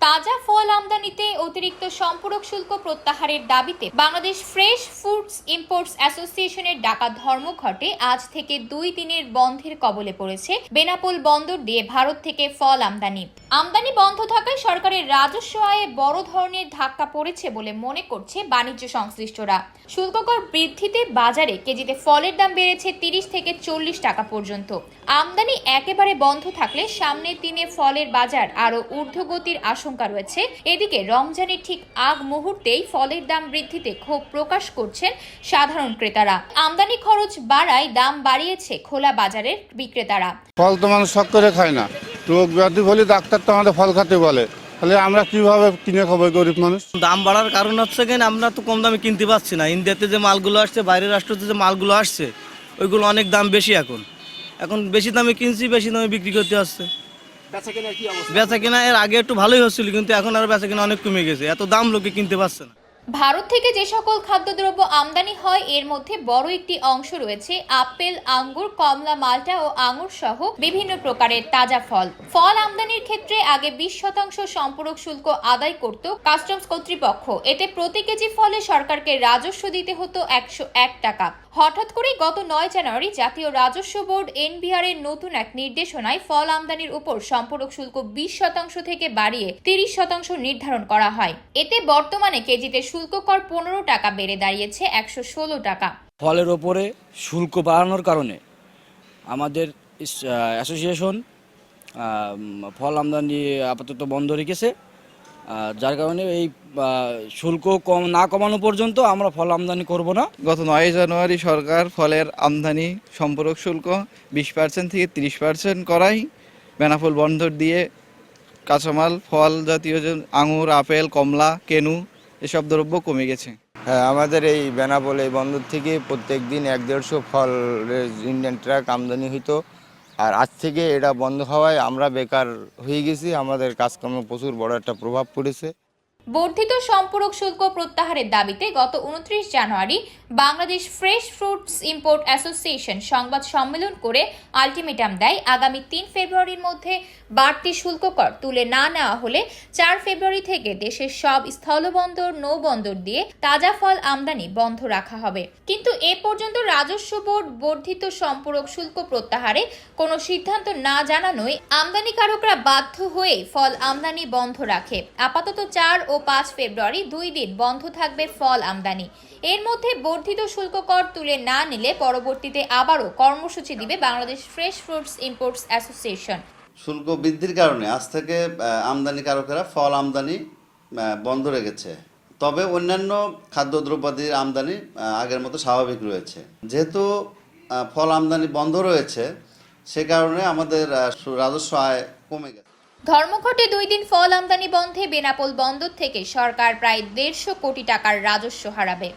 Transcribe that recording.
তাজা ফল আমদানিতে অতিরিক্ত সম্পূরক শুল্ক প্রত্যাহারের দাবিতে বাংলাদেশ ফ্রেশ ফুডস ইম্পোর্টস অ্যাসোসিয়েশনের ডাকা ধর্মঘটে আজ থেকে 2 দিনের বন্ধের কবলে পড়েছে বেনাপোল বন্দর দিয়ে ভারত থেকে ফল আমদানি বন্ধ থাকায় সরকারের রাজস্ব আয়ে বড় ধরনের ধাক্কা পড়েছে বলে মনে করছে বাণিজ্য সংশ্লিষ্টরা। শুল্ককর বৃদ্ধিতে বাজারে কেজিতে ফলের দাম বেড়েছে 30 থেকে 40 টাকা পর্যন্ত। আমদানি একেবারে বন্ধ থাকলে সামনের দিনে ফলের বাজার আরো ঊর্ধ্বগতির আশঙ্কা রয়েছে। এদিকে রমজানের ঠিক আগ মুহূর্তেই ফলের দাম বৃদ্ধিতে ক্ষোভ প্রকাশ করছেন সাধারণ ক্রেতারা। আমদানি খরচ বাড়ায় দাম বাড়িয়েছে খোলা বাজারের বিক্রেতারা। ফল তো মানুষ শখ করে খায় না, রোগ ব্যাধি বলে ডাক্তার তো আমাদের ফল খাতে বলে, তাহলে আমরা কিভাবে কিনে খাবো গরিব মানুষ? দাম বাড়ার কারণ হচ্ছে কেন, আমরা তো কম দামে কিনতে পারছি না। ইন্ডিয়াতে যে মালগুলো আসছে, বাইরের রাষ্ট্রতে যে মালগুলো আসছে, ওইগুলো অনেক দাম বেশি। এখন বেশি দামে কিনছি, বেশি দামে বিক্রি করতে আসছে। বেচা কেনা এর আগে একটু ভালোই হচ্ছিল, কিন্তু এখন আর বেচা কেনা অনেক কমে গেছে, এত দাম লোকে কিনতে পারছে না। ভারত থেকে যে সকল খাদ্যদ্রব্য আমদানি হয় এর মধ্যে বড় একটি অংশ রয়েছে আপেল, আঙ্গুর, কমলা, মাল্টা ও আঙুর সহ বিভিন্ন প্রকারের তাজা ফল। ফল আমদানির ক্ষেত্রে আগে 20% সম্পূরক শুল্ক আদায় করত কাস্টমস কর্তৃপক্ষ। এতে প্রতি কেজি ফলে সরকারকে রাজস্ব দিতে হতো 101 টাকা। হঠাৎ করে গত 9 জানুয়ারি জাতীয় রাজস্ব বোর্ড এনবিআর এর নতুন এক নির্দেশনায় ফল আমদানির উপর সম্পূরক শুল্ক 20% থেকে বাড়িয়ে 30% নির্ধারণ করা হয়। এতে বর্তমানে কেজিতে শুল্ক কর 15 টাকা বেড়ে দাঁড়িয়েছে 116 টাকা। ফলের ওপরে শুল্ক বাড়ানোর কারণে আমাদের অ্যাসোসিয়েশন ফল আমদানি আপাতত বন্ধ রেখেছে, যার কারণে এই শুল্ক না কমানো পর্যন্ত আমরা ফল আমদানি করব না। গত 9 জানুয়ারি সরকার ফলের আমদানি সম্পূরক শুল্ক 20% থেকে 30% করাই বেনাপোল বন্দর দিয়ে কাঁচামাল, ফল জাতীয় আঙুর, আপেল, কমলা, কেনু এসব দ্রব্য কমে গেছে। হ্যাঁ, আমাদের এই বেনাপোল এই বন্দর থেকে প্রত্যেক দিন 150 ফল ইন্ডিয়ান ট্রাক আমদানি হইতো, আর আজ থেকে এটা বন্ধ হওয়ায় আমরা বেকার হয়ে গেছি। আমাদের কাজকর্মে প্রচুর বড় একটা প্রভাব পড়েছে। বর্ধিত সম্পূরক শুল্ক প্রত্যাহারের দাবিতে গত 29 জানুয়ারি Bangladesh fresh fruits import association সংবাদ সম্মেলন করে আলটিমেটাম দেয়, আগামী 3 ফেব্রুয়ারির মধ্যে বাড়তি শুল্ক কর তুলে না নেওয়া হলে 4 ফেব্রুয়ারি থেকে দেশের সব স্থলবন্দর, নৌবন্দর দিয়ে তাজা ফল আমদানি বন্ধ রাখা হবে। কিন্তু এ পর্যন্ত রাজস্ব বোর্ড বর্ধিত সম্পূরক শুল্ক প্রত্যাহারে কোনো সিদ্ধান্ত না জানানোয় আমদানিকারকরা বাধ্য হয়ে ফল আমদানি বন্ধ রাখে। আপাতত 4 ও 5 ফেব্রুয়ারি 2 দিন বন্ধ থাকবে ফল আমদানি। এর মধ্যে বর্ধিত শুল্ক কর তুলে না নিলে পরবর্তীতে আবারও কর্মসূচি দিবে Bangladesh fresh fruits imports association. শুল্ক বৃদ্ধির কারণে আজ থেকে আমদানিকারকেরা ফল আমদানি বন্ধ রেখেছে, তবে অন্যান্য খাদ্যদ্রব্যাদির আমদানি আগের মতো স্বাভাবিক রয়েছে। যেহেতু ফল আমদানি বন্ধ রয়েছে, সে কারণে আমাদের রাজস্ব আয় কমে গেছে। ধর্মঘটে 2 দিন ফল আমদানি বন্ধে বেনাপোল বন্দর থেকে সরকার প্রায় 150 কোটি টাকার রাজস্ব হারাবে।